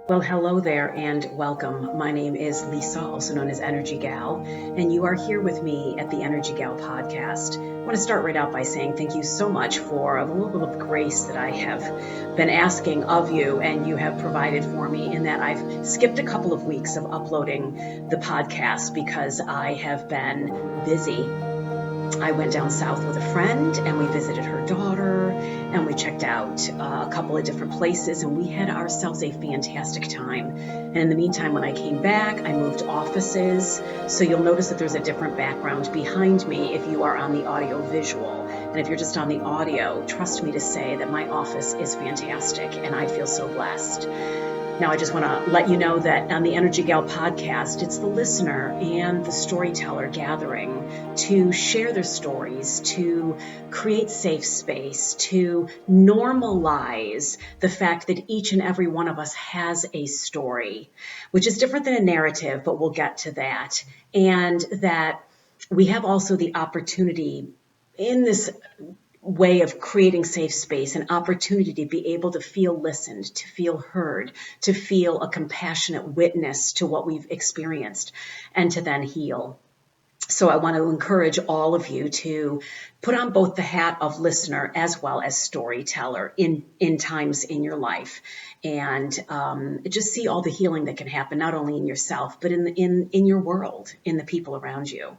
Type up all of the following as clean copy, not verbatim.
Well, hello there and welcome. My name is Lisa, also known as EnergieGal, and you are here with me at the EnergieGal podcast. I want to start right out by saying thank you so much for a little bit of grace that I have been asking of you and you have provided for me, in that I've skipped a couple of weeks of uploading the podcast because I have been busy. I went down south with a friend and we visited her daughter and we checked out a couple of different places and we had ourselves a fantastic time. And in the meantime, when I came back, I moved offices. So you'll notice that there's a different background behind me if you are on the audio visual. And if you're just on the audio, trust me to say that my office is fantastic and I feel so blessed. Now, I just want to let you know that on the EnergieGal podcast, it's the listener and the storyteller gathering to share their stories, to create safe space, to normalize the fact that each and every one of us has a story, which is different than a narrative, but we'll get to that. And that we have also the opportunity in this way of creating safe space, an opportunity to be able to feel listened, to feel heard, to feel a compassionate witness to what we've experienced, and to then heal. So I want to encourage all of you to put on both the hat of listener as well as storyteller in times in your life, and just see all the healing that can happen, not only in yourself, but in your world, in the people around you.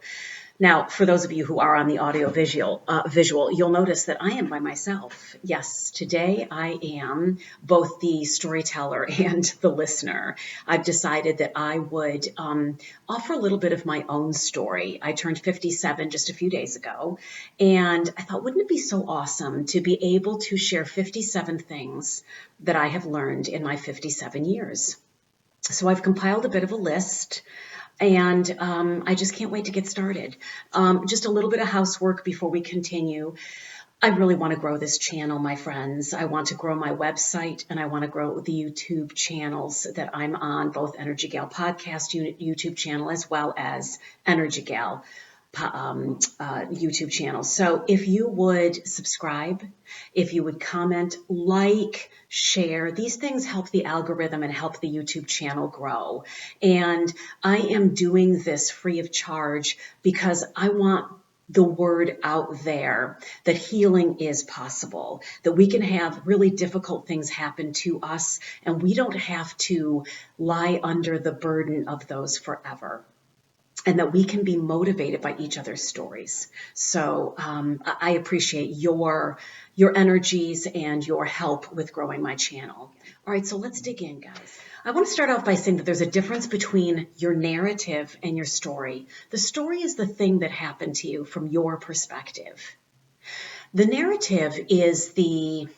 Now, for those of you who are on the audio visual, you'll notice that I am by myself. Yes, today I am both the storyteller and the listener. I've decided that I would offer a little bit of my own story. I turned 57 just a few days ago, and I thought, wouldn't it be so awesome to be able to share 57 things that I have learned in my 57 years? So I've compiled a bit of a list. And I just can't wait to get started. Just a little bit of housework before we continue. I really want to grow this channel, my friends. I want to grow my website and I want to grow the YouTube channels that I'm on, both EnergieGal Podcast YouTube channel as well as EnergieGal YouTube channel. So if you would subscribe, if you would comment, like, share, these things help the algorithm and help the YouTube channel grow. And I am doing this free of charge because I want the word out there that healing is possible, that we can have really difficult things happen to us and we don't have to lie under the burden of those forever. And that we can be motivated by each other's stories. So I appreciate your energies and your help with growing my channel. All right, so let's dig in, guys. I want to start off by saying that there's a difference between your narrative and your story. The story is the thing that happened to you from your perspective. The narrative is the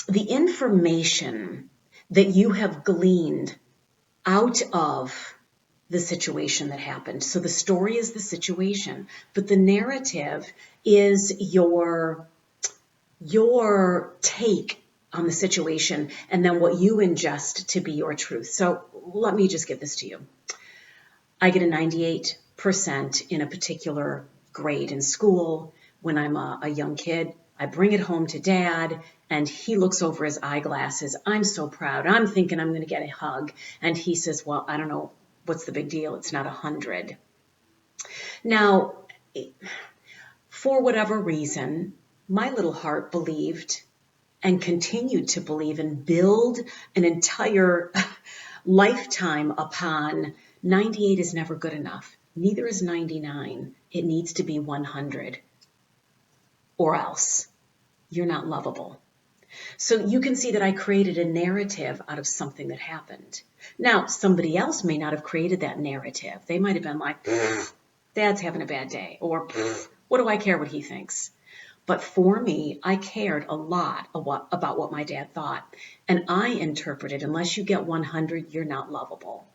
information that you have gleaned out of the situation that happened. So the story is the situation, but the narrative is your take on the situation and then what you ingest to be your truth. So let me just give this to you. I get a 98% in a particular grade in school when I'm a young kid. I bring it home to Dad, and he looks over his eyeglasses. I'm so proud. I'm thinking I'm going to get a hug. And he says, well, I don't know. What's the big deal? It's not 100. Now, for whatever reason, my little heart believed and continued to believe and build an entire lifetime upon 98 is never good enough. Neither is 99. It needs to be 100. Or else you're not lovable. So you can see that I created a narrative out of something that happened. Now, somebody else may not have created that narrative. They might have been like, Dad's having a bad day, or what do I care what he thinks? But for me, I cared a lot about what my dad thought. And I interpreted, unless you get 100, you're not lovable.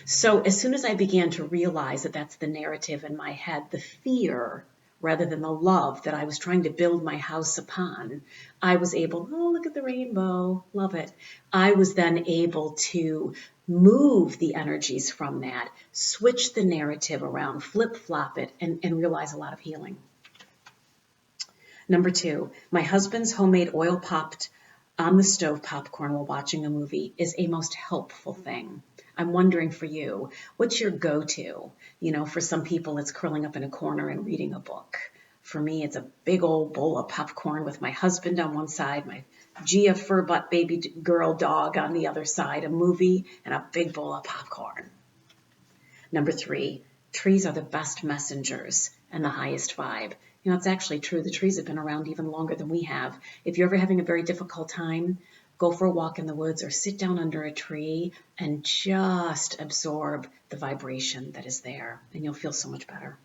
So as soon as I began to realize that that's the narrative in my head, the fear rather than the love that I was trying to build my house upon, I was able, oh, look at the rainbow, love it. I was then able to move the energies from that, switch the narrative around, flip-flop it, and realize a lot of healing. Number 2, my husband's homemade oil-popped on the stove popcorn while watching a movie is a most helpful thing. I'm wondering for you, what's your go-to? For some people, it's curling up in a corner and reading a book. For me, it's a big old bowl of popcorn with my husband on one side, my Gia fur butt baby girl dog on the other side, a movie, and a big bowl of popcorn. Number 3, trees are the best messengers and the highest vibe. It's actually true. The trees have been around even longer than we have. If you're ever having a very difficult time, go for a walk in the woods or sit down under a tree and just absorb the vibration that is there, and you'll feel so much better.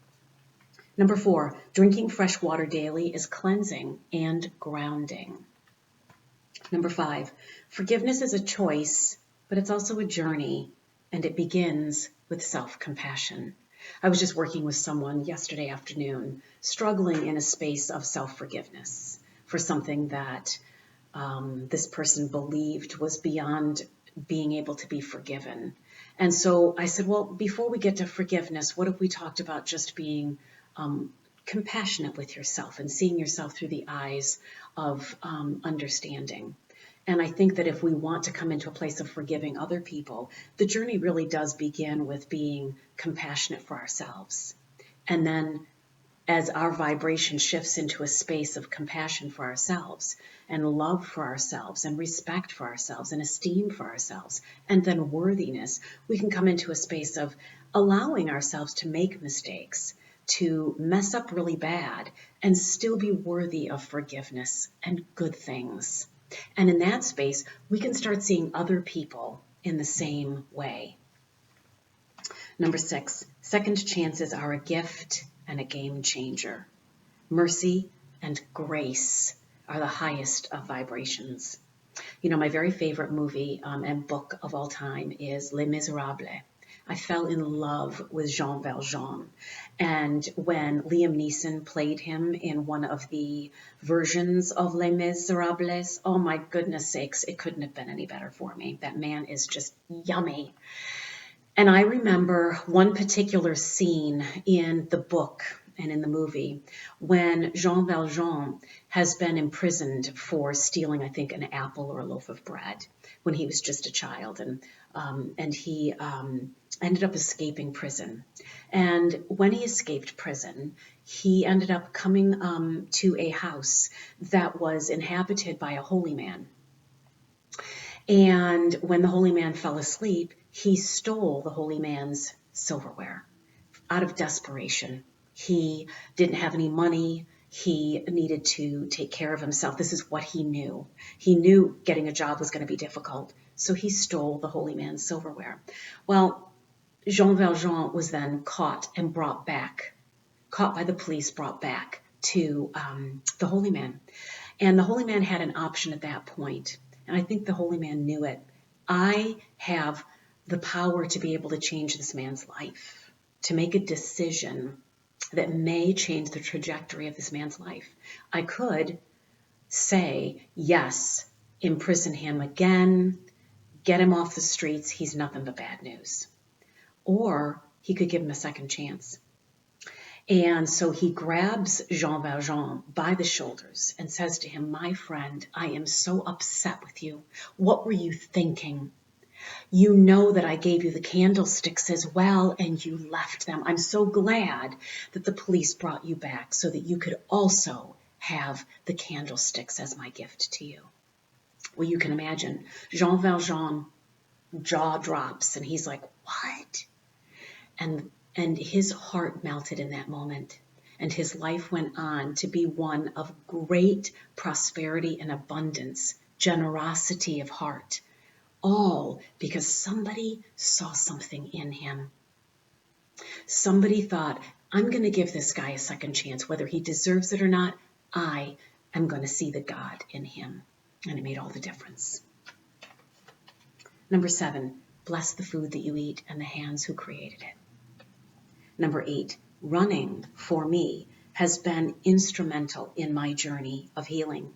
Number 4, drinking fresh water daily is cleansing and grounding. Number 5, forgiveness is a choice, but it's also a journey, and it begins with self-compassion. I was just working with someone yesterday afternoon, struggling in a space of self-forgiveness for something that this person believed was beyond being able to be forgiven. And so I said, well, before we get to forgiveness, what if we talked about just being compassionate with yourself and seeing yourself through the eyes of understanding? And I think that if we want to come into a place of forgiving other people, the journey really does begin with being compassionate for ourselves. And then as our vibration shifts into a space of compassion for ourselves and love for ourselves and respect for ourselves and esteem for ourselves and then worthiness, we can come into a space of allowing ourselves to make mistakes, to mess up really bad and still be worthy of forgiveness and good things. And in that space, we can start seeing other people in the same way. Number 6, second chances are a gift and a game changer. Mercy and grace are the highest of vibrations. My very favorite movie and book of all time is Les Miserables. I fell in love with Jean Valjean. And when Liam Neeson played him in one of the versions of Les Miserables, oh my goodness sakes, it couldn't have been any better for me. That man is just yummy. And I remember one particular scene in the book and in the movie when Jean Valjean has been imprisoned for stealing, I think, an apple or a loaf of bread when he was just a child. And he ended up escaping prison. And when he escaped prison, he ended up coming to a house that was inhabited by a holy man. And when the holy man fell asleep, he stole the holy man's silverware out of desperation. He didn't have any money. He needed to take care of himself. This is what he knew. He knew getting a job was going to be difficult, so he stole the holy man's silverware. Well, Jean Valjean was then caught and brought by the police, brought back to the holy man. And the holy man had an option at that point, and I think the holy man knew it. I have the power to be able to change this man's life, to make a decision that may change the trajectory of this man's life. I could say, yes, imprison him again, get him off the streets, he's nothing but bad news. Or he could give him a second chance. And so he grabs Jean Valjean by the shoulders and says to him, my friend, I am so upset with you. What were you thinking? You know that I gave you the candlesticks as well, and you left them. I'm so glad that the police brought you back so that you could also have the candlesticks as my gift to you. Well, you can imagine Jean Valjean jaw drops and he's like, what? And his heart melted in that moment. And his life went on to be one of great prosperity and abundance, generosity of heart, all because somebody saw something in him. Somebody thought, I'm going to give this guy a second chance. Whether he deserves it or not, I am going to see the God in him. And it made all the difference. Number 7, bless the food that you eat and the hands who created it. Number 8, running for me has been instrumental in my journey of healing.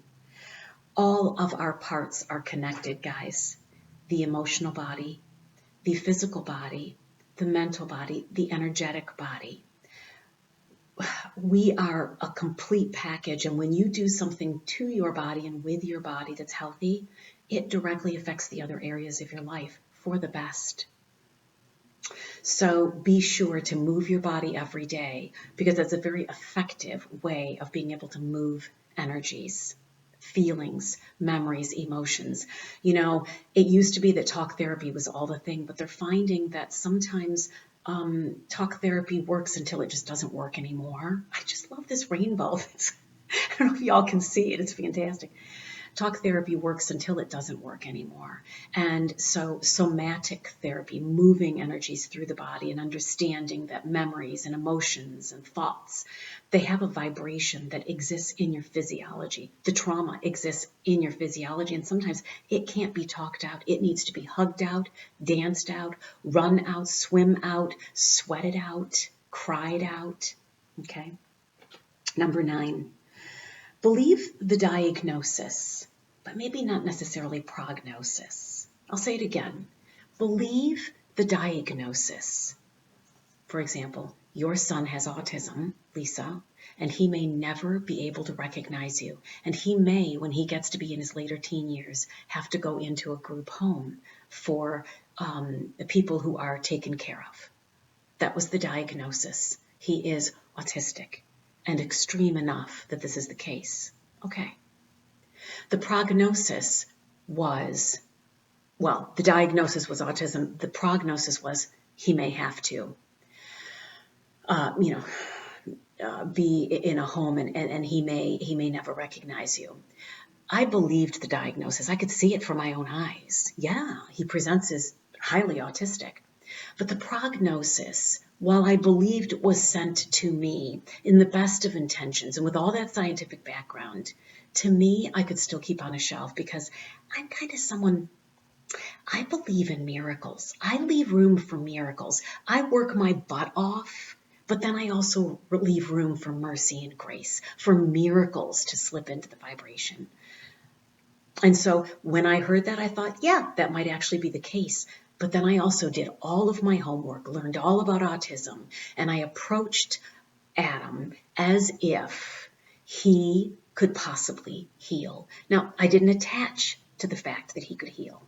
All of our parts are connected, guys. The emotional body, the physical body, the mental body, the energetic body. we are a complete package. And when you do something to your body and with your body that's healthy, it directly affects the other areas of your life for the best. So be sure to move your body every day, because that's a very effective way of being able to move energies, feelings, memories, emotions. You know, it used to be that talk therapy was all the thing, but they're finding that sometimes talk therapy works until it just doesn't work anymore. I just love this rainbow. I don't know if y'all can see it. It's fantastic. Talk therapy works until it doesn't work anymore. And so somatic therapy, moving energies through the body and understanding that memories and emotions and thoughts, they have a vibration that exists in your physiology. The trauma exists in your physiology, and sometimes it can't be talked out. It needs to be hugged out, danced out, run out, swim out, sweated out, cried out. Okay. Number 9. Believe the diagnosis, but maybe not necessarily prognosis. I'll say it again. Believe the diagnosis. For example, your son has autism, Lisa, and he may never be able to recognize you. And he may, when he gets to be in his later teen years, have to go into a group home for people who are taken care of. That was the diagnosis. He is autistic, and extreme enough that this is the case. Okay. The prognosis was, well, the diagnosis was autism. The prognosis was he may have to, be in a home, and he may never recognize you. I believed the diagnosis. I could see it from my own eyes. Yeah, he presents as highly autistic. But the prognosis, while I believed was sent to me in the best of intentions and with all that scientific background, to me, I could still keep on a shelf, because I'm kind of someone, I believe in miracles. I leave room for miracles. I work my butt off, but then I also leave room for mercy and grace, for miracles to slip into the vibration. And so when I heard that, I thought, yeah, that might actually be the case. But then I also did all of my homework, learned all about autism, and I approached Adam as if he could possibly heal. Now, I didn't attach to the fact that he could heal,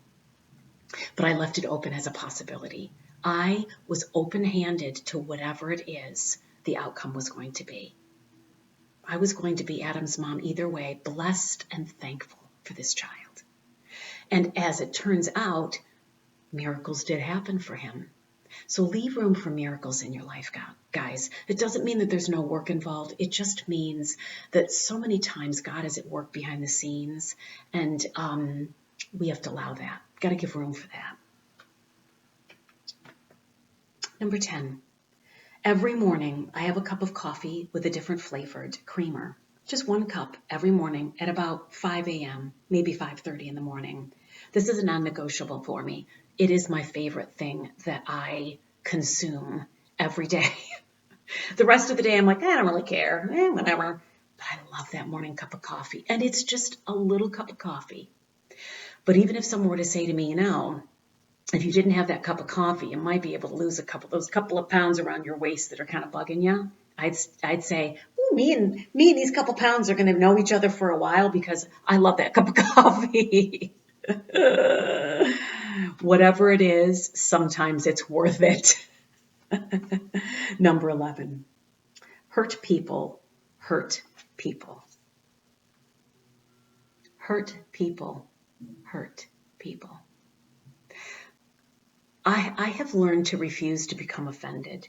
but I left it open as a possibility. I was open-handed to whatever it is the outcome was going to be. I was going to be Adam's mom either way, blessed and thankful for this child. And as it turns out, miracles did happen for him. So leave room for miracles in your life, guys. It doesn't mean that there's no work involved. It just means that so many times God is at work behind the scenes, and we have to allow that. Got to give room for that. Number 10. Every morning, I have a cup of coffee with a different flavored creamer. Just one cup every morning at about 5 a.m., maybe 5:30 in the morning. This is a non-negotiable for me. It is my favorite thing that I consume every day. The rest of the day, I'm like, I don't really care, whatever. But I love that morning cup of coffee. And it's just a little cup of coffee. But even if someone were to say to me, if you didn't have that cup of coffee, you might be able to lose those couple of pounds around your waist that are kind of bugging you. I'd say, me and these couple pounds are going to know each other for a while, because I love that cup of coffee. Whatever it is, sometimes it's worth it. Number 11. Hurt people hurt people. Hurt people hurt people. I have learned to refuse to become offended.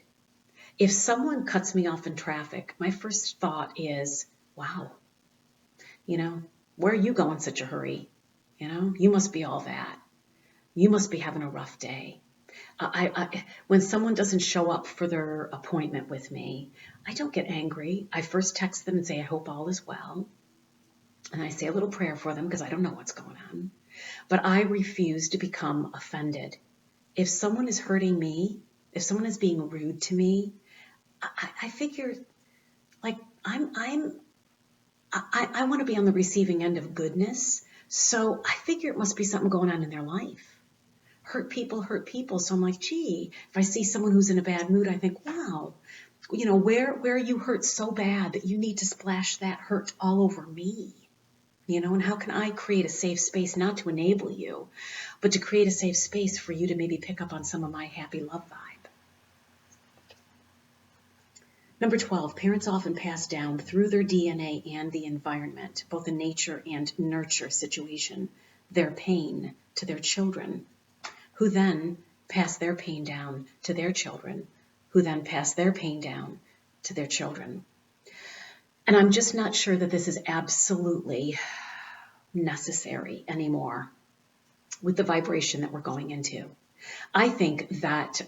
If someone cuts me off in traffic, my first thought is, wow, where are you going such a hurry? You must be all that. You must be having a rough day. When someone doesn't show up for their appointment with me, I don't get angry. I first text them and say, I hope all is well. And I say a little prayer for them, because I don't know what's going on. But I refuse to become offended. If someone is hurting me, if someone is being rude to me, I figure, like, I want to be on the receiving end of goodness. So I figure it must be something going on in their life. Hurt people hurt people. So I'm like, gee, if I see someone who's in a bad mood, I think, wow, Where you hurt so bad that you need to splash that hurt all over me? And how can I create a safe space, not to enable you, but to create a safe space for you to maybe pick up on some of my happy love vibe? Number 12, parents often pass down through their DNA and the environment, both the nature and nurture situation, their pain to their children, who then pass their pain down to their children, who then pass their pain down to their children. And I'm just not sure that this is absolutely necessary anymore with the vibration that we're going into. I think that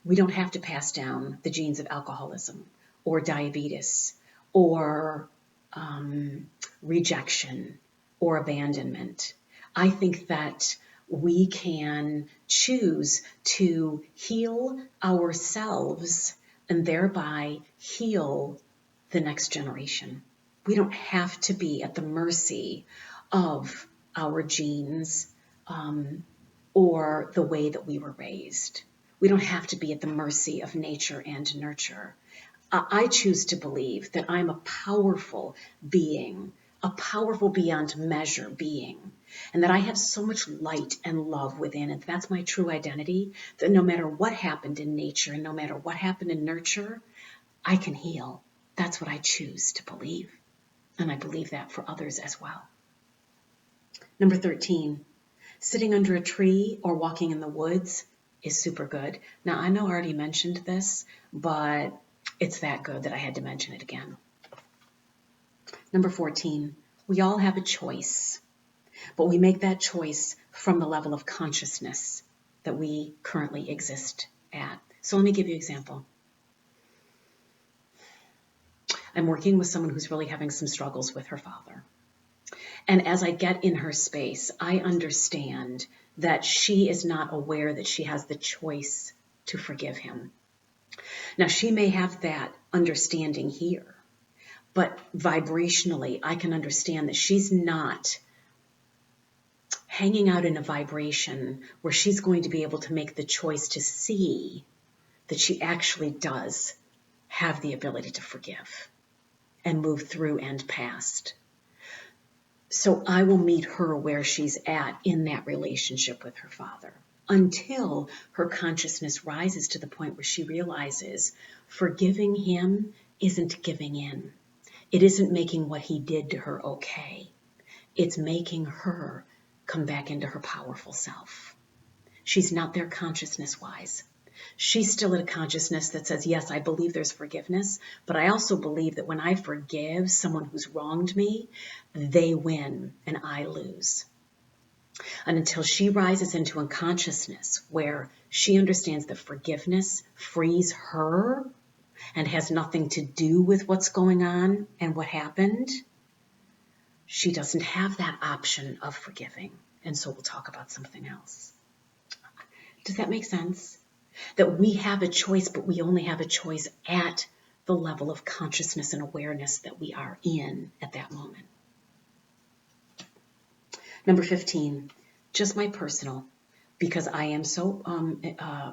we don't have to pass down the genes of alcoholism or diabetes or rejection or abandonment. I think that we can choose to heal ourselves and thereby heal the next generation. We don't have to be at the mercy of our genes or the way that we were raised. We don't have to be at the mercy of nature and nurture. I choose to believe that I'm a powerful being, a powerful beyond measure being, and that I have so much light and love within it. That's my true identity, that no matter what happened in nature and no matter what happened in nurture, I can heal. That's what I choose to believe. And I believe that for others as well. Number 13, sitting under a tree or walking in the woods is super good. Now, I know I already mentioned this, but it's that good that I had to mention it again. Number 14, we all have a choice, but we make that choice from the level of consciousness that we currently exist at. So let me give you an example. I'm working with someone who's really having some struggles with her father. And as I get in her space, I understand that she is not aware that she has the choice to forgive him. Now, she may have that understanding here, but vibrationally, I can understand that she's not hanging out in a vibration where she's going to be able to make the choice to see that she actually does have the ability to forgive and move through and past. So I will meet her where she's at in that relationship with her father until her consciousness rises to the point where she realizes forgiving him isn't giving in. It isn't making what he did to her okay. It's making her come back into her powerful self. She's not there consciousness-wise. She's still at a consciousness that says, yes, I believe there's forgiveness, but I also believe that when I forgive someone who's wronged me, they win and I lose. And until she rises into unconsciousness where she understands that forgiveness frees her and has nothing to do with what's going on and what happened, she doesn't have that option of forgiving. And so we'll talk about something else. Does that make sense? That we have a choice, but we only have a choice at the level of consciousness and awareness that we are in at that moment. Number 15, just my personal, because I am so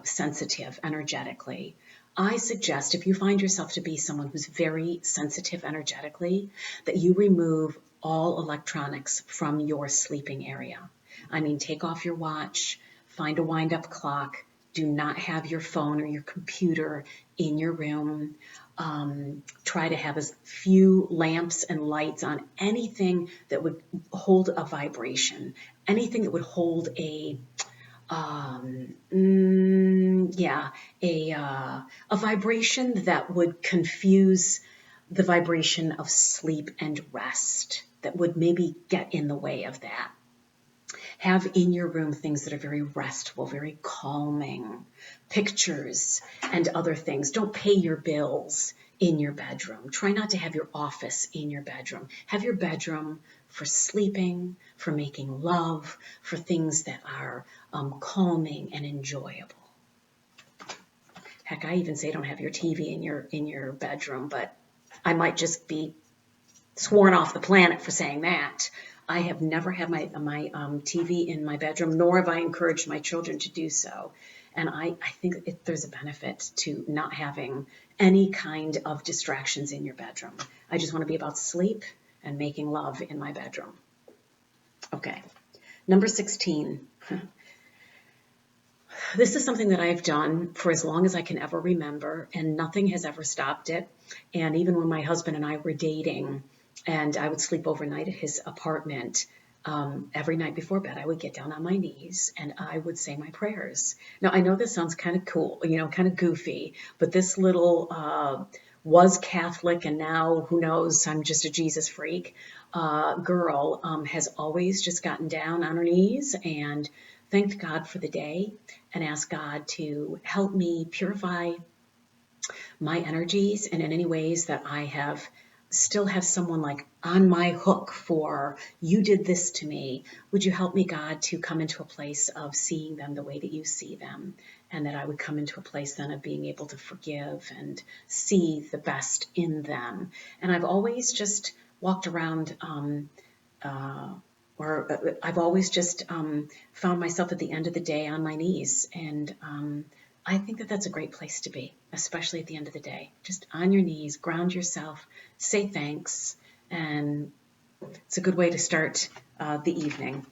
sensitive energetically, I suggest if you find yourself to be someone who's very sensitive energetically, that you remove all electronics from your sleeping area. I mean, take off your watch, find a wind-up clock, do not have your phone or your computer in your room. Try to have as few lamps and lights on, anything that would hold a vibration, anything that would hold a vibration that would confuse the vibration of sleep and rest, that would maybe get in the way of that. Have in your room things that are very restful, very calming, pictures and other things. Don't pay your bills in your bedroom. Try not to have your office in your bedroom. Have your bedroom for sleeping, for making love, for things that are calming and enjoyable. Heck, I even say don't have your TV in your bedroom, but I might just be sworn off the planet for saying that. I have never had my TV in my bedroom, nor have I encouraged my children to do so. And I think there's a benefit to not having any kind of distractions in your bedroom. I just want to be about sleep and making love in my bedroom. Okay. Number 16. This is something that I've done for as long as I can ever remember, and nothing has ever stopped it. And even when my husband and I were dating, and I would sleep overnight at his apartment, every night before bed, I would get down on my knees and I would say my prayers. Now, I know this sounds kind of cool, kind of goofy, but this little was Catholic, and now, who knows, I'm just a Jesus freak, girl has always just gotten down on her knees and thanked God for the day and asked God to help me purify my energies, and in any ways that I still have someone like on my hook for, you did this to me. Would you help me, God, to come into a place of seeing them the way that you see them? And that I would come into a place then of being able to forgive and see the best in them. And I've always just walked around, I've always just found myself at the end of the day on my knees. And I think that that's a great place to be, especially at the end of the day. Just on your knees, ground yourself, say thanks, and it's a good way to start the evening.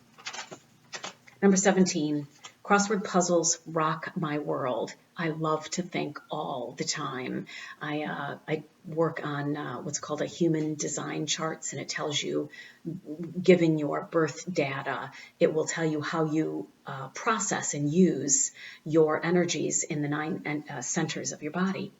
Number 17, crossword puzzles rock my world. I love to think all the time. I work on what's called a human design charts, and it tells you, given your birth data, it will tell you how you process and use your energies in the 9 centers of your body.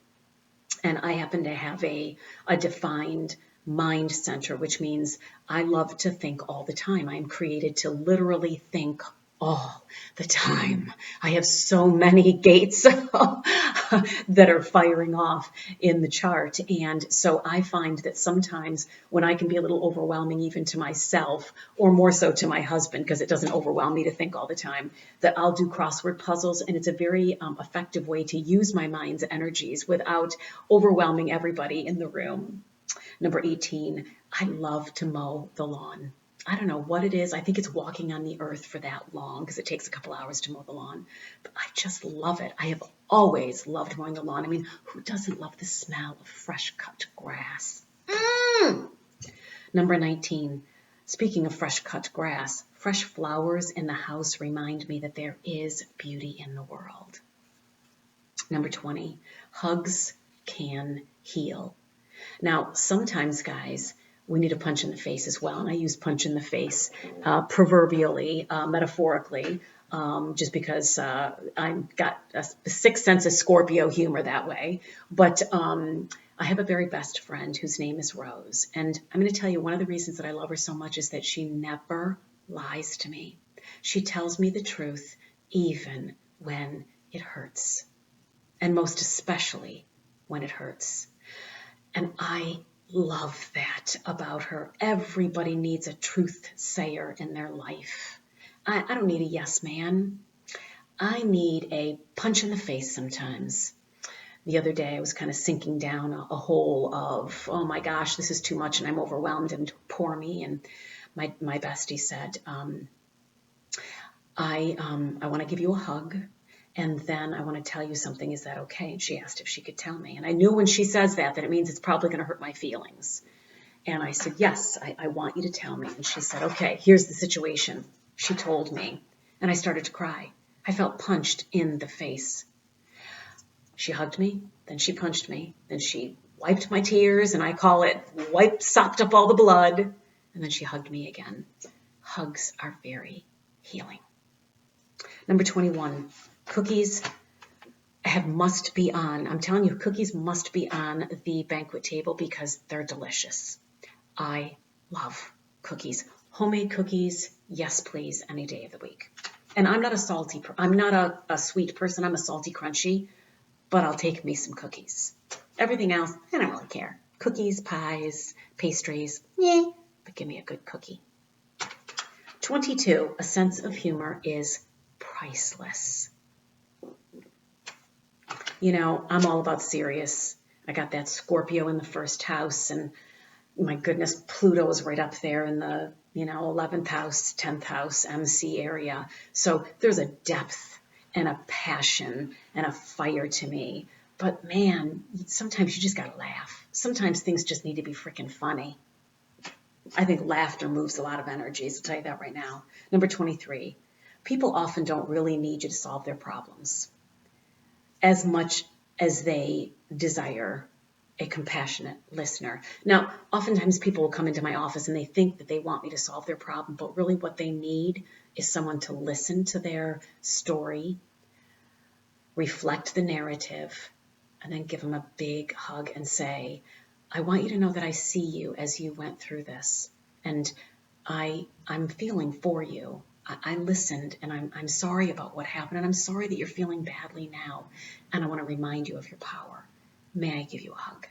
And I happen to have a defined mind center, which means I love to think all the time. I'm created to literally think all the time. I have so many gates that are firing off in the chart. And so I find that sometimes when I can be a little overwhelming even to myself, or more so to my husband, because it doesn't overwhelm me to think all the time, that I'll do crossword puzzles. And it's a very effective way to use my mind's energies without overwhelming everybody in the room. Number 18, I love to mow the lawn. I don't know what it is. I think it's walking on the earth for that long because it takes a couple hours to mow the lawn. But I just love it. I have always loved mowing the lawn. I mean, who doesn't love the smell of fresh cut grass? Number 19, speaking of fresh cut grass, fresh flowers in the house remind me that there is beauty in the world. Number 20, hugs can heal. Now, sometimes, guys, we need a punch in the face as well. And I use punch in the face proverbially, metaphorically, just because I've got a sixth sense of Scorpio humor that way. But I have a very best friend whose name is Rose. And I'm going to tell you, one of the reasons that I love her so much is that she never lies to me. She tells me the truth, even when it hurts. And most especially when it hurts. And I love that about her. Everybody needs a truth sayer in their life. I don't need a yes man. I need a punch in the face sometimes. The other day I was kind of sinking down a hole of, oh my gosh, this is too much and I'm overwhelmed and poor me. And my bestie said, I want to give you a hug. And then I want to tell you something. Is that okay? And she asked if she could tell me. And I knew when she says that it means it's probably going to hurt my feelings. And I said, yes, I want you to tell me. And she said, okay, here's the situation. She told me. And I started to cry. I felt punched in the face. She hugged me. Then she punched me. Then she wiped my tears. And I call it sopped up all the blood. And then she hugged me again. Hugs are very healing. Number 21. Cookies must be on. I'm telling you, cookies must be on the banquet table because they're delicious. I love cookies. Homemade cookies, yes please, any day of the week. And I'm not I'm not a sweet person. I'm a salty crunchy, but I'll take me some cookies. Everything else, I don't really care. Cookies, pies, pastries, but give me a good cookie. 22, a sense of humor is priceless. You know, I'm all about serious. I got that Scorpio in the first house, and my goodness, Pluto is right up there in the, 11th house, 10th house, MC area. So there's a depth and a passion and a fire to me But man, sometimes you just gotta laugh. Sometimes things just need to be freaking funny. I think laughter moves a lot of energies. I'll tell you that right now. Number 23, people often don't really need you to solve their problems as much as they desire a compassionate listener. Now, oftentimes people will come into my office and they think that they want me to solve their problem, but really what they need is someone to listen to their story, reflect the narrative, and then give them a big hug and say, I want you to know that I see you as you went through this. And I'm feeling for you. I listened, and I'm sorry about what happened, and I'm sorry that you're feeling badly now. And I want to remind you of your power. May I give you a hug?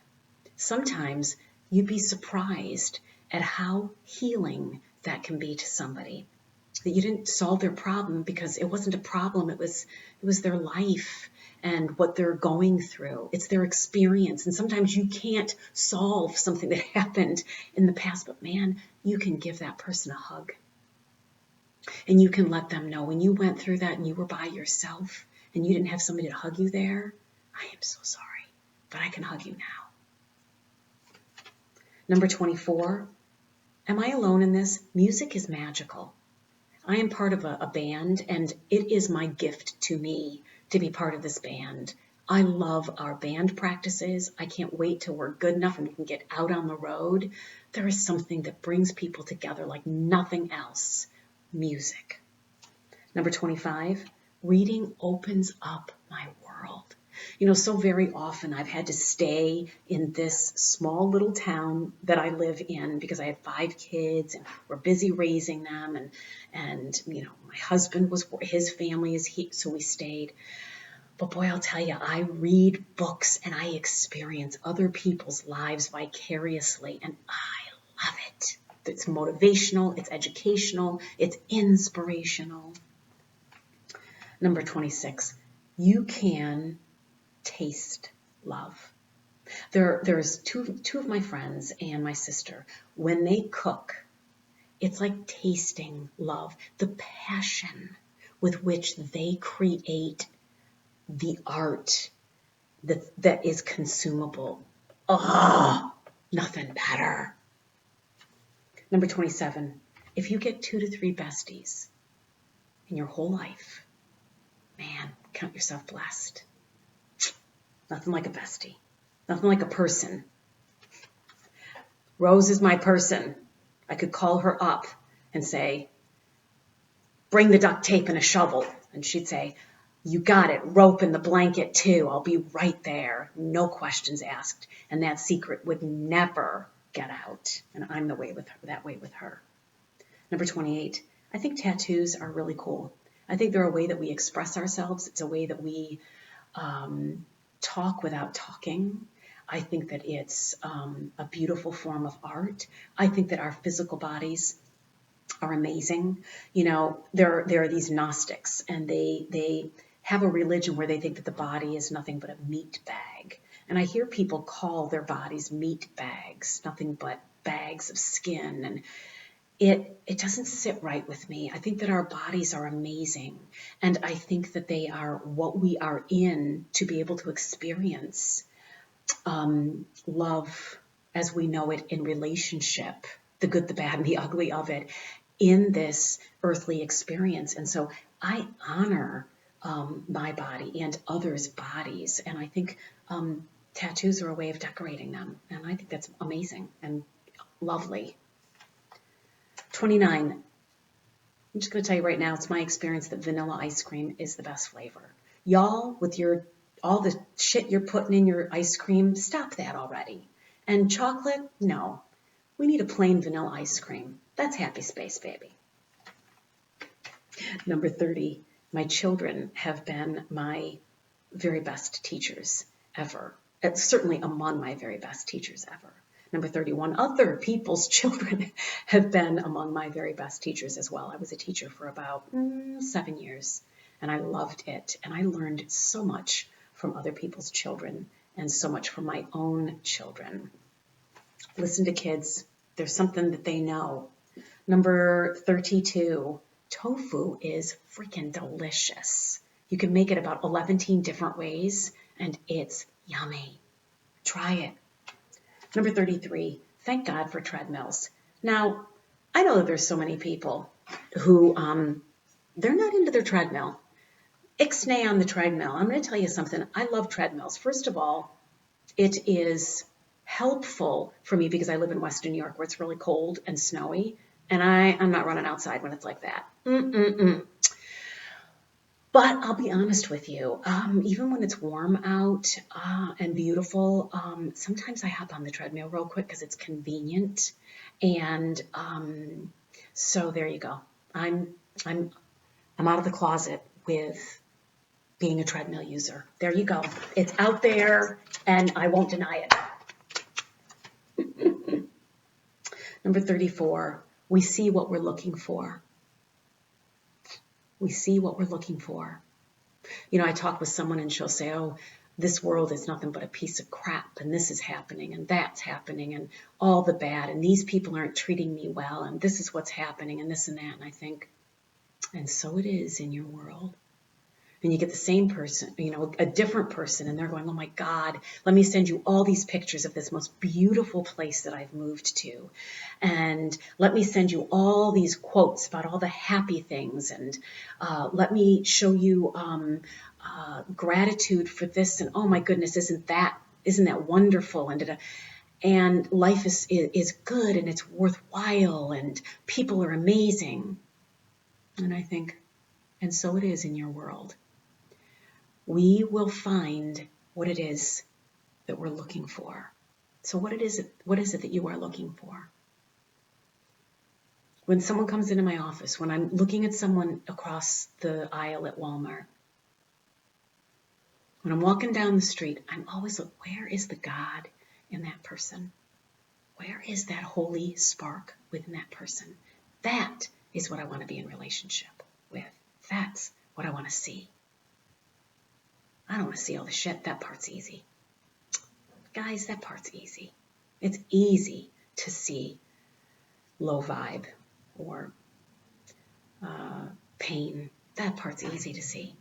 Sometimes you'd be surprised at how healing that can be to somebody. That you didn't solve their problem because it wasn't a problem. It was their life and what they're going through. It's their experience. And sometimes you can't solve something that happened in the past, but man, you can give that person a hug. And you can let them know when you went through that and you were by yourself and you didn't have somebody to hug you there, I am so sorry, but I can hug you now. Number 24, am I alone in this? Music is magical. I am part of a band, and it is my gift to me to be part of this band. I love our band practices. I can't wait till we're good enough and we can get out on the road. There is something that brings people together like nothing else. Music. Number 25, reading opens up my world. You know, so very often I've had to stay in this small little town that I live in because I had 5 kids and we're busy raising them. And you know, my husband was, his family is here, so we stayed. But boy, I'll tell you, I read books and I experience other people's lives vicariously, and I love it. It's motivational, it's educational, it's inspirational. Number 26, you can taste love. There's two of my friends and my sister. When they cook, it's like tasting love. The passion with which they create the art that is consumable. Oh, nothing better. Number 27, if you get 2 to 3 besties in your whole life, man, count yourself blessed. Nothing like a bestie. Nothing like a person. Rose is my person. I could call her up and say, bring the duct tape and a shovel. And she'd say, you got it, rope and the blanket too. I'll be right there. No questions asked. And that secret would never get out. And I'm that way with her. Number 28, I think tattoos are really cool. I think they're a way that we express ourselves. It's a way that we talk without talking. I think that it's a beautiful form of art. I think that our physical bodies are amazing. You know, there are these Gnostics, and they have a religion where they think that the body is nothing but a meat bag. And I hear people call their bodies meat bags, nothing but bags of skin. And it doesn't sit right with me. I think that our bodies are amazing. And I think that they are what we are in to be able to experience love as we know it in relationship, the good, the bad, and the ugly of it in this earthly experience. And so I honor my body and others' bodies. And I think tattoos are a way of decorating them. And I think that's amazing and lovely. 29, I'm just going to tell you right now, it's my experience that vanilla ice cream is the best flavor. Y'all, with all the shit you're putting in your ice cream, stop that already. And chocolate, no. We need a plain vanilla ice cream. That's happy space, baby. Number 30, my children have been my very best teachers ever. It's certainly among my very best teachers ever. Number 31, other people's children have been among my very best teachers as well. I was a teacher for about 7 years, and I loved it. And I learned so much from other people's children and so much from my own children. Listen to kids. There's something that they know. Number 32, tofu is freaking delicious. You can make it about 11 different ways, and it's Yummy. Try it. Number 33, thank God for treadmills. Now, I know that there's so many people who, they're not into their treadmill. Ixnay on the treadmill. I'm going to tell you something. I love treadmills. First of all, it is helpful for me because I live in Western New York where it's really cold and snowy, and I'm not running outside when it's like that. But I'll be honest with you, even when it's warm out and beautiful, sometimes I hop on the treadmill real quick because it's convenient. And so there you go. I'm out of the closet with being a treadmill user. There you go. It's out there, and I won't deny it. Number 34, we see what we're looking for. We see what we're looking for. You know, I talk with someone and she'll say, oh, this world is nothing but a piece of crap, and this is happening, and that's happening, and all the bad, and these people aren't treating me well, and this is what's happening, and this and that. And I think, and so it is in your world. And you get the same person, you know, a different person, and they're going, oh my God, let me send you all these pictures of this most beautiful place that I've moved to. And let me send you all these quotes about all the happy things. And let me show you gratitude for this. And oh my goodness, isn't that wonderful? And life is good, and it's worthwhile, and people are amazing. And I think, and so it is in your world. We will find what it is that we're looking for. So what is it that you are looking for? When someone comes into my office, when I'm looking at someone across the aisle at Walmart, when I'm walking down the street, I'm always looking, where is the God in that person? Where is that holy spark within that person? That is what I want to be in relationship with. That's what I want to see. I don't want to see all the shit. That part's easy. Guys, that part's easy. It's easy to see low vibe or pain. That part's easy to see.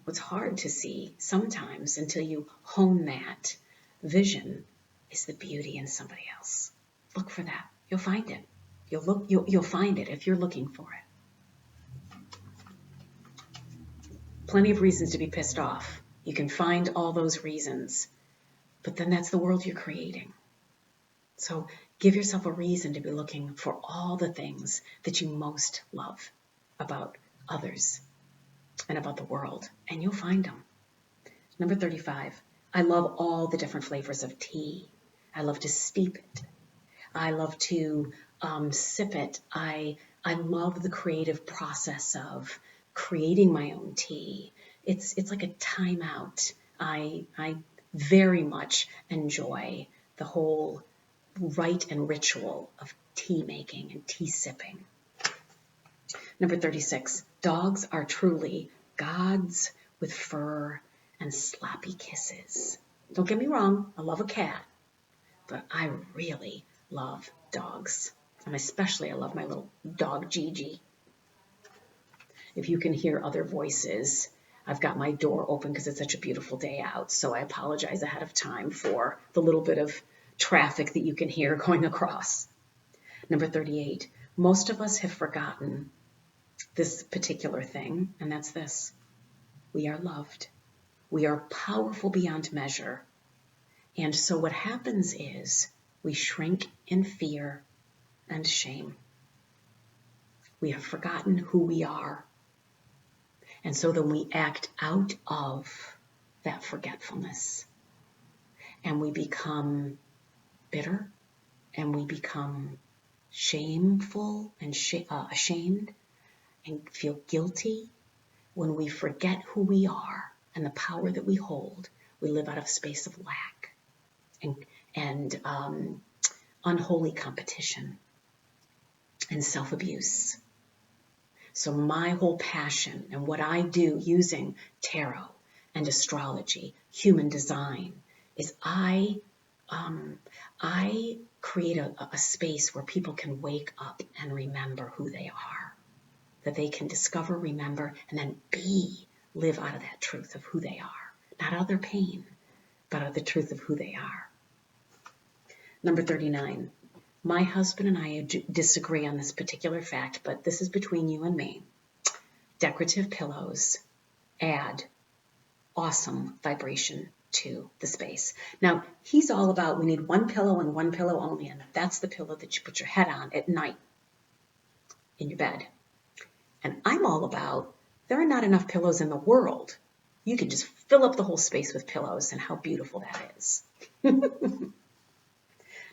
What's hard to see sometimes until you hone that vision is the beauty in somebody else. Look for that. You'll find it. You'll find it if you're looking for it. Plenty of reasons to be pissed off. You can find all those reasons, but then that's the world you're creating. So give yourself a reason to be looking for all the things that you most love about others and about the world, and you'll find them. Number 35, I love all the different flavors of tea. I love to steep it. I love to sip it. I love the creative process of creating my own tea. It's like a timeout. I very much enjoy the whole rite and ritual of tea making and tea sipping. Number 36, dogs are truly gods with fur and sloppy kisses. Don't get me wrong, I love a cat, but I really love dogs. And especially I love my little dog Gigi. If you can hear other voices, I've got my door open because it's such a beautiful day out, so I apologize ahead of time for the little bit of traffic that you can hear going across. Number 38, most of us have forgotten this particular thing, and that's this. We are loved. We are powerful beyond measure. And so what happens is we shrink in fear and shame. We have forgotten who we are. And so then we act out of that forgetfulness. And we become bitter, and we become shameful and ashamed and feel guilty. When we forget who we are and the power that we hold, we live out of a space of lack and unholy competition and self-abuse. So my whole passion and what I do using tarot and astrology, human design, is I create a space where people can wake up and remember who they are, that they can discover, remember, and then live out of that truth of who they are, not out of their pain, but out of the truth of who they are. Number 39. My husband and I disagree on this particular fact, but this is between you and me. Decorative pillows add awesome vibration to the space. Now, he's all about we need one pillow and one pillow only, and that's the pillow that you put your head on at night in your bed. And I'm all about there are not enough pillows in the world. You can just fill up the whole space with pillows, and how beautiful that is.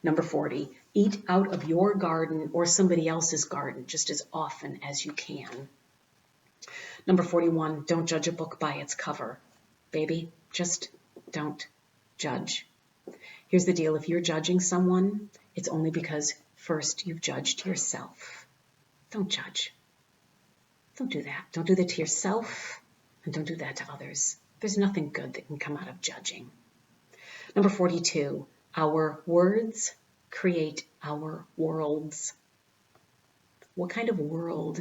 Number 40, eat out of your garden or somebody else's garden just as often as you can. Number 41, don't judge a book by its cover. Baby, just don't judge. Here's the deal. If you're judging someone, it's only because first you've judged yourself. Don't judge. Don't do that. Don't do that to yourself, and don't do that to others. There's nothing good that can come out of judging. Number 42, our words create our worlds. What kind of world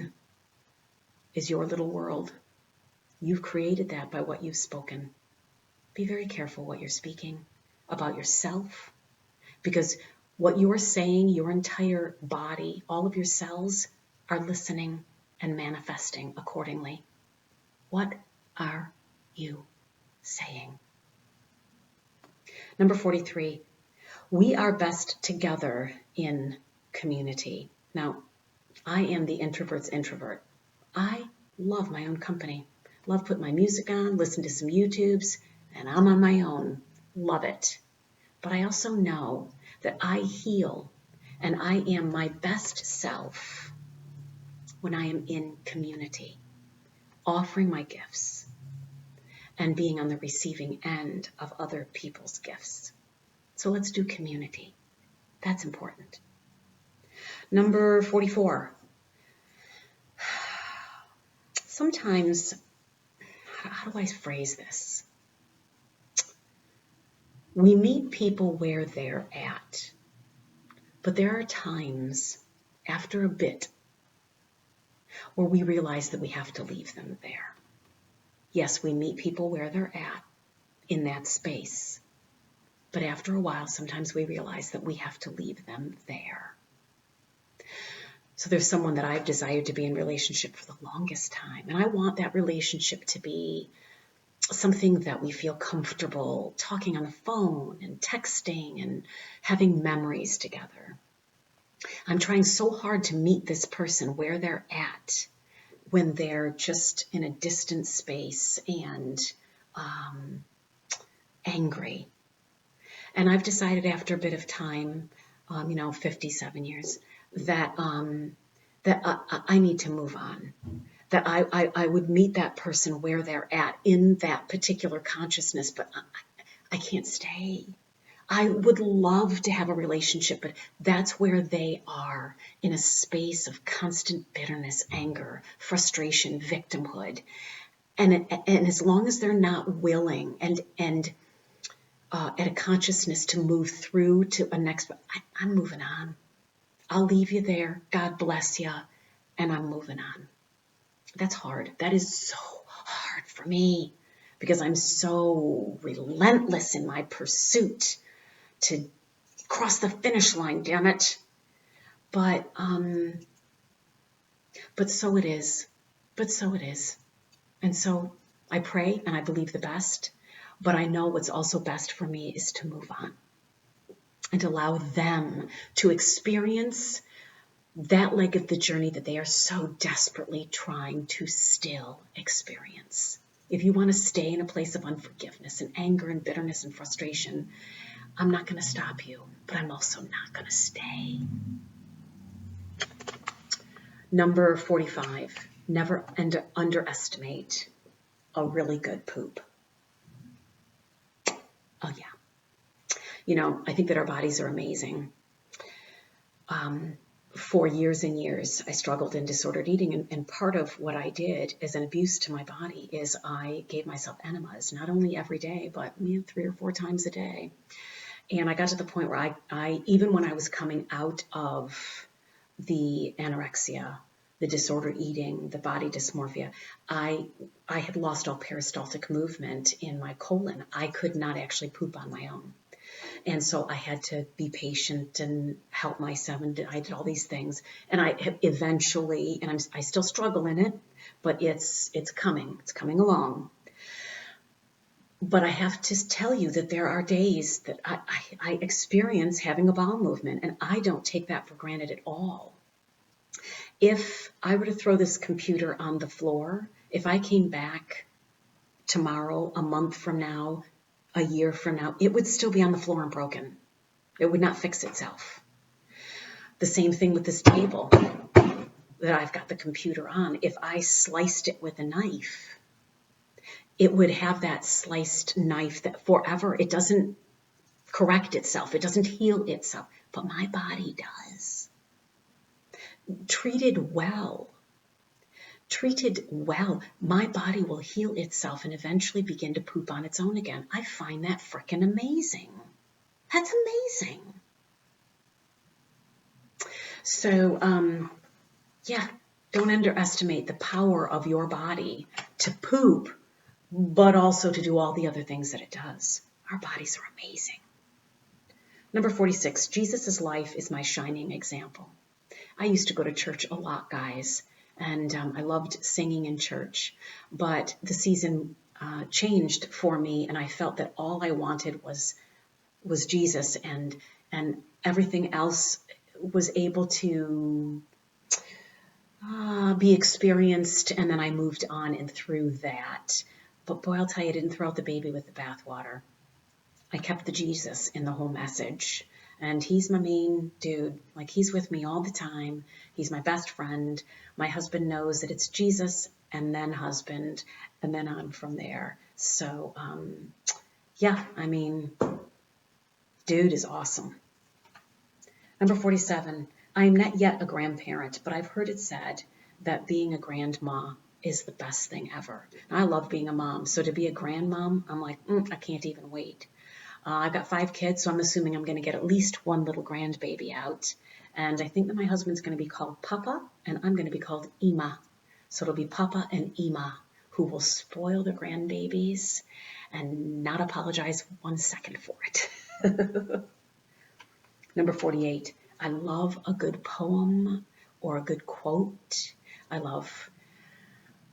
is your little world? You've created that by what you've spoken. Be very careful what you're speaking about yourself, because what you're saying, your entire body, all of your cells are listening and manifesting accordingly. What are you saying? Number 43, we are best together in community. Now, I am the introvert's introvert. I love my own company. Love put my music on, listen to some YouTubes, and I'm on my own. Love it. But I also know that I heal and I am my best self when I am in community, offering my gifts and being on the receiving end of other people's gifts. So let's do community. That's important. Number 44. Sometimes, how do I phrase this? We meet people where they're at, but there are times after a bit where we realize that we have to leave them there. Yes, we meet people where they're at in that space, but after a while, sometimes we realize that we have to leave them there. So there's someone that I've desired to be in relationship for the longest time, and I want that relationship to be something that we feel comfortable talking on the phone and texting and having memories together. I'm trying so hard to meet this person where they're at when they're just in a distant space and angry. And I've decided after a bit of time, 57 years, that I need to move on. That I would meet that person where they're at in that particular consciousness, but I can't stay. I would love to have a relationship, but that's where they are, in a space of constant bitterness, anger, frustration, victimhood. And as long as they're not willing and at a consciousness to move through to a next, I'm moving on. I'll leave you there. God bless you. And I'm moving on. That's hard. That is so hard for me because I'm so relentless in my pursuit to cross the finish line, damn it. But so it is. But so it is. And so I pray and I believe the best, but I know what's also best for me is to move on and allow them to experience that leg of the journey that they are so desperately trying to still experience. If you want to stay in a place of unforgiveness and anger and bitterness and frustration, I'm not going to stop you, but I'm also not going to stay. Number 45, never underestimate a really good poop. Oh yeah. I think that our bodies are amazing. For years and years, I struggled in disordered eating, and part of what I did as an abuse to my body is I gave myself enemas, not only every day, but 3 or 4 times a day. And I got to the point where I even when I was coming out of the anorexia, the disordered eating, the body dysmorphia, I had lost all peristaltic movement in my colon. I could not actually poop on my own. And so I had to be patient and help myself, and I did all these things. And I have eventually, and I still struggle in it, but it's coming along. But I have to tell you that there are days that I experience having a bowel movement, and I don't take that for granted at all. If I were to throw this computer on the floor, if I came back tomorrow, a month from now, a year from now, it would still be on the floor and broken. It would not fix itself. The same thing with this table that I've got the computer on. If I sliced it with a knife, it would have that sliced knife that forever, it doesn't correct itself. It doesn't heal itself, but my body does. Treated well, my body will heal itself and eventually begin to poop on its own again. I find that freaking amazing. That's amazing. So, don't underestimate the power of your body to poop, but also to do all the other things that it does. Our bodies are amazing. Number 46, Jesus' life is my shining example. I used to go to church a lot, guys, and I loved singing in church, but the season changed for me, and I felt that all I wanted was Jesus, and everything else was able to be experienced, and then I moved on and through that. But boy, I'll tell you, I didn't throw out the baby with the bathwater. I kept the Jesus in the whole message. And he's my main dude. Like, he's with me all the time. He's my best friend. My husband knows that it's Jesus and then husband, and then on from there. So, dude is awesome. Number 47, I am not yet a grandparent, but I've heard it said that being a grandma is the best thing ever. And I love being a mom. So to be a grandmom, I'm like, I can't even wait. I've got 5 kids, so I'm assuming I'm going to get at least one little grandbaby out. And I think that my husband's going to be called Papa, and I'm going to be called Ima. So it'll be Papa and Ima, who will spoil the grandbabies and not apologize 1 second for it. Number 48, I love a good poem or a good quote.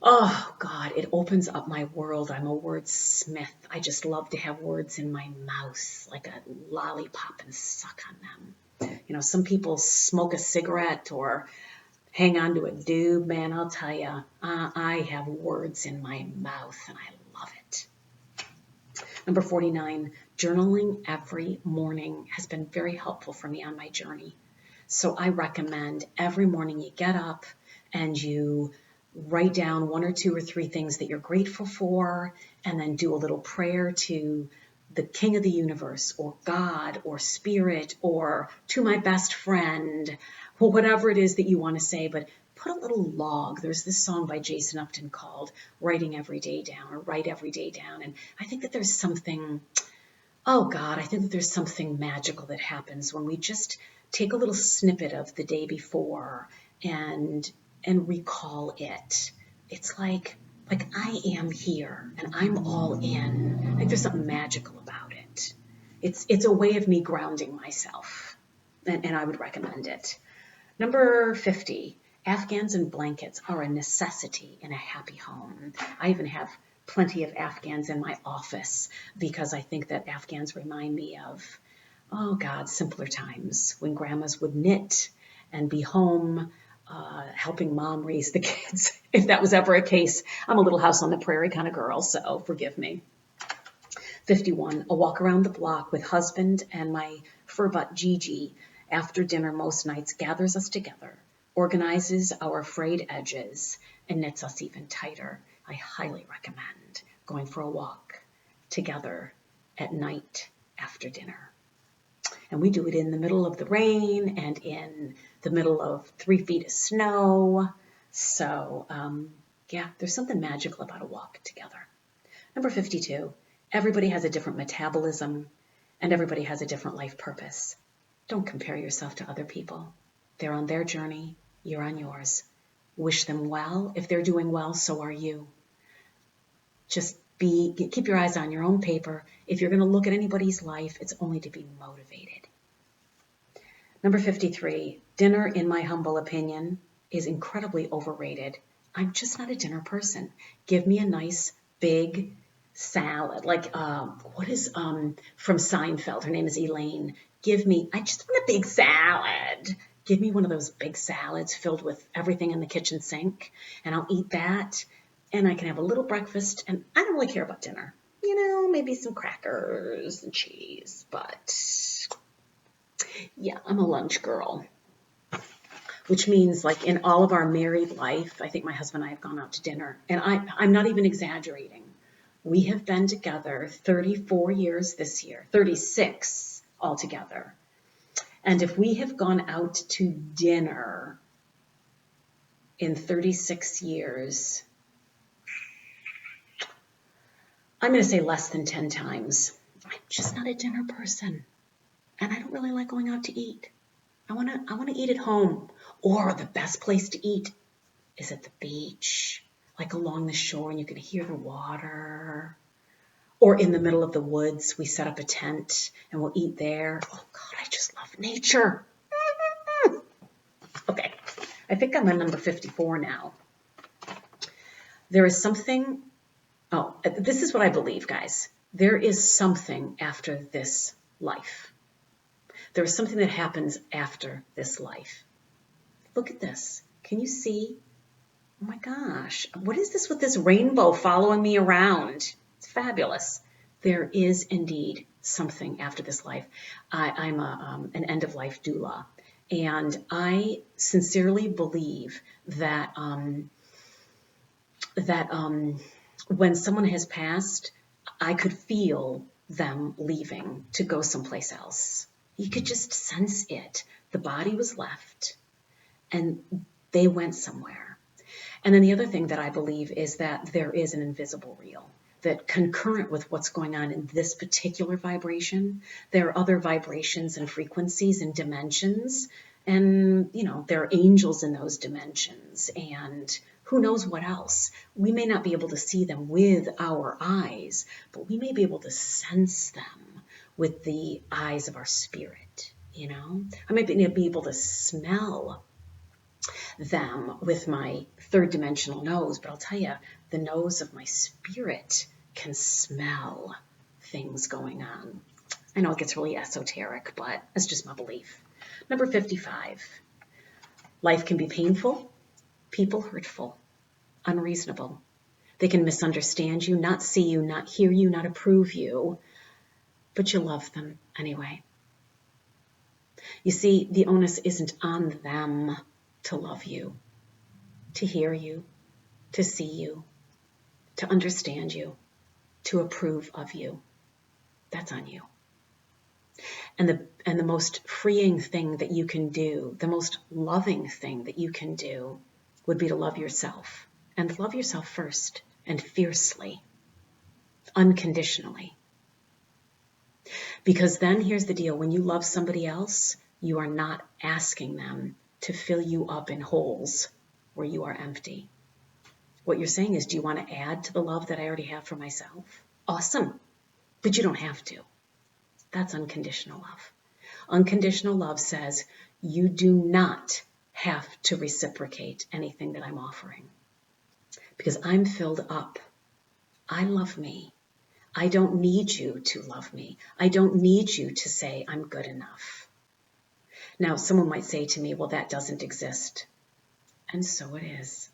Oh God, it opens up my world. I'm a wordsmith. I just love to have words in my mouth, like a lollipop, and suck on them. You know, some people smoke a cigarette or hang on to a doob. Man, I'll tell you, I have words in my mouth, and I love it. Number 49, journaling every morning has been very helpful for me on my journey. So I recommend every morning you get up and you write down 1 or 2 or 3 things that you're grateful for, and then do a little prayer to the King of the universe, or God, or Spirit, or to my best friend, or whatever it is that you want to say. But put a little log. There's this song by Jason Upton called Writing Every Day Down, or Write Every Day Down. And I think that there's something, I think that there's something magical that happens when we just take a little snippet of the day before and recall it. It's like I am here and I'm all in. Like, there's something magical about it. It's a way of me grounding myself, and I would recommend it. Number 50, afghans and blankets are a necessity in a happy home. I even have plenty of afghans in my office because I think that afghans remind me of, simpler times when grandmas would knit and be home helping mom raise the kids, if that was ever a case. I'm a little house on the prairie kind of girl, so forgive me. 51, a walk around the block with husband and my furbutt Gigi after dinner most nights gathers us together, organizes our frayed edges, and knits us even tighter. I highly recommend going for a walk together at night after dinner. And we do it in the middle of the rain and in the middle of 3 feet of snow. So, there's something magical about a walk together. Number 52, everybody has a different metabolism and everybody has a different life purpose. Don't compare yourself to other people. They're on their journey, you're on yours. Wish them well. If they're doing well, so are you. Just keep your eyes on your own paper. If you're going to look at anybody's life, it's only to be motivated. Number 53, dinner, in my humble opinion, is incredibly overrated. I'm just not a dinner person. Give me a nice big salad. Like, what is from Seinfeld? Her name is Elaine. I just want a big salad. Give me one of those big salads filled with everything in the kitchen sink, and I'll eat that. And I can have a little breakfast, and I don't really care about dinner. Maybe some crackers and cheese, but yeah, I'm a lunch girl. Which means, like, in all of our married life, I think my husband and I have gone out to dinner, and I'm not even exaggerating. We have been together 34 years this year, 36 altogether. And if we have gone out to dinner in 36 years, I'm going to say less than 10 times. I'm just not a dinner person. And I don't really like going out to eat. I want to eat at home. Or the best place to eat is at the beach, like along the shore, and you can hear the water. Or in the middle of the woods, we set up a tent and we'll eat there. Oh God, I just love nature. Okay, I think I'm on number 54 now. There is something, this is what I believe, guys. There is something after this life. There is something that happens after this life. Look at this. Can you see? Oh my gosh. What is this with this rainbow following me around? It's fabulous. There is indeed something after this life. I'm an end-of-life doula. And I sincerely believe that when someone has passed, I could feel them leaving to go someplace else. You could just sense it. The body was left and they went somewhere. And then the other thing that I believe is that there is an invisible real, that concurrent with what's going on in this particular vibration, there are other vibrations and frequencies and dimensions. And, there are angels in those dimensions and who knows what else. We may not be able to see them with our eyes, but we may be able to sense them with the eyes of our spirit, I might be able to smell them with my third dimensional nose, but I'll tell you, the nose of my spirit can smell things going on. I know it gets really esoteric, but it's just my belief. Number 55, life can be painful, people hurtful, unreasonable. They can misunderstand you, not see you, not hear you, not approve you, but you love them anyway. You see, the onus isn't on them to love you, to hear you, to see you, to understand you, to approve of you. That's on you. And the most freeing thing that you can do, the most loving thing that you can do would be to love yourself, and love yourself first and fiercely, unconditionally. Because then here's the deal. When you love somebody else, you are not asking them to fill you up in holes where you are empty. What you're saying is, do you want to add to the love that I already have for myself? Awesome. But you don't have to. That's unconditional love. Unconditional love says you do not have to reciprocate anything that I'm offering. Because I'm filled up. I love me. I don't need you to love me. I don't need you to say I'm good enough. Now, someone might say to me, well, that doesn't exist. And so it is.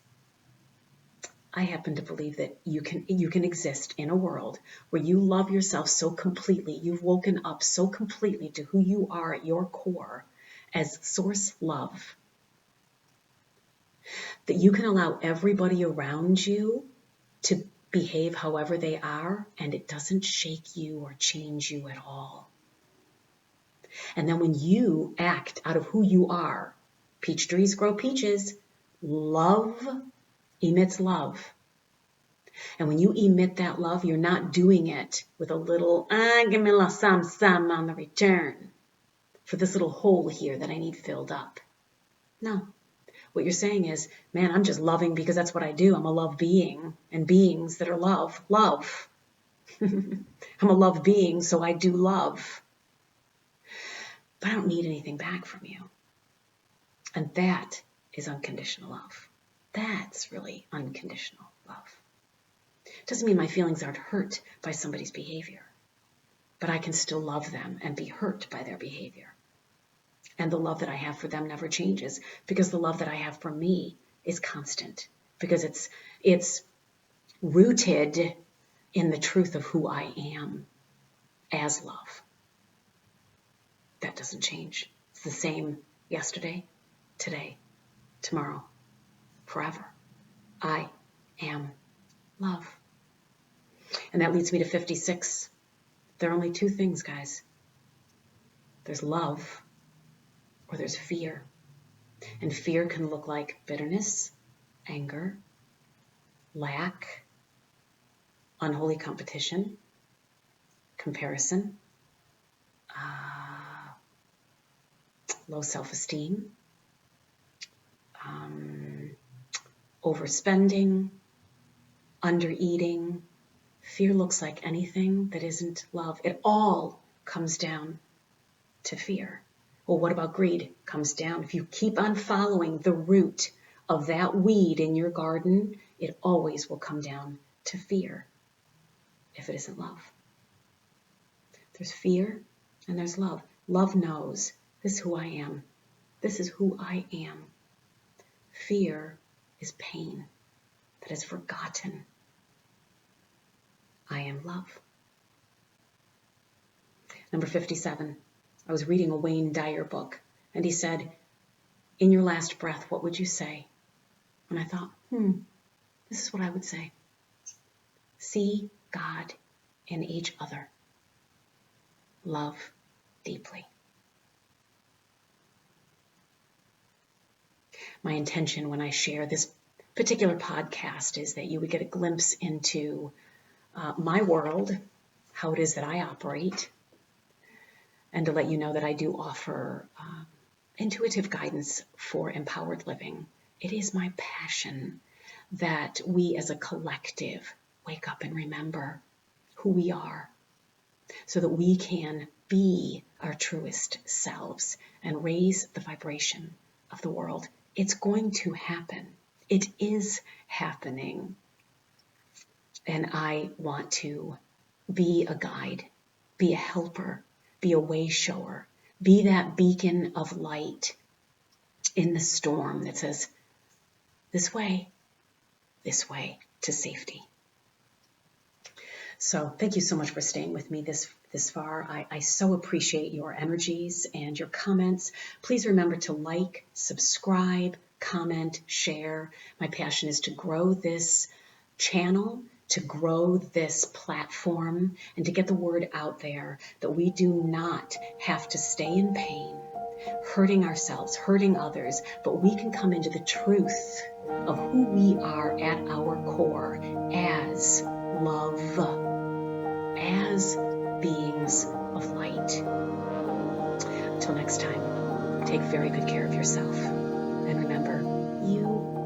I happen to believe that you can exist in a world where you love yourself so completely, you've woken up so completely to who you are at your core as source love, that you can allow everybody around you to behave however they are, and it doesn't shake you or change you at all. And then when you act out of who you are, peach trees grow peaches, love emits love. And when you emit that love, you're not doing it with a little, give me a little some on the return for this little hole here that I need filled up. No. What you're saying is, man, I'm just loving because that's what I do. I'm a love being, and beings that are love. I'm a love being, so I do love. But I don't need anything back from you. And that is unconditional love. That's really unconditional love. It doesn't mean my feelings aren't hurt by somebody's behavior, but I can still love them and be hurt by their behavior. And the love that I have for them never changes, because the love that I have for me is constant, because it's rooted in the truth of who I am as love. That doesn't change. It's the same yesterday, today, tomorrow, forever. I am love. And that leads me to 56. There are only two things, guys. There's love or there's fear. And fear can look like bitterness, anger, lack, unholy competition, comparison, low self-esteem, overspending, undereating. Fear looks like anything that isn't love. It all comes down to fear. Well, what about greed? Comes down. If you keep on following the root of that weed in your garden, it always will come down to fear if it isn't love. There's fear and there's love. Love knows, this is who I am. This is who I am. Fear is pain that is forgotten. I am love. Number 57. I was reading a Wayne Dyer book, and he said, in your last breath, what would you say? And I thought, this is what I would say. See God in each other. Love deeply. My intention when I share this particular podcast is that you would get a glimpse into my world, how it is that I operate, and to let you know that I do offer intuitive guidance for empowered living. It is my passion that we as a collective wake up and remember who we are so that we can be our truest selves and raise the vibration of the world. It's going to happen. It is happening. And I want to be a guide, be a helper, be a way shower, be that beacon of light in the storm that says, this way to safety. So thank you so much for staying with me this far. I so appreciate your energies and your comments. Please remember to like, subscribe, comment, share. My passion is to grow this channel, to grow this platform, and to get the word out there that we do not have to stay in pain, hurting ourselves, hurting others, but we can come into the truth of who we are at our core as love, as beings of light. Until next time, take very good care of yourself. And remember, you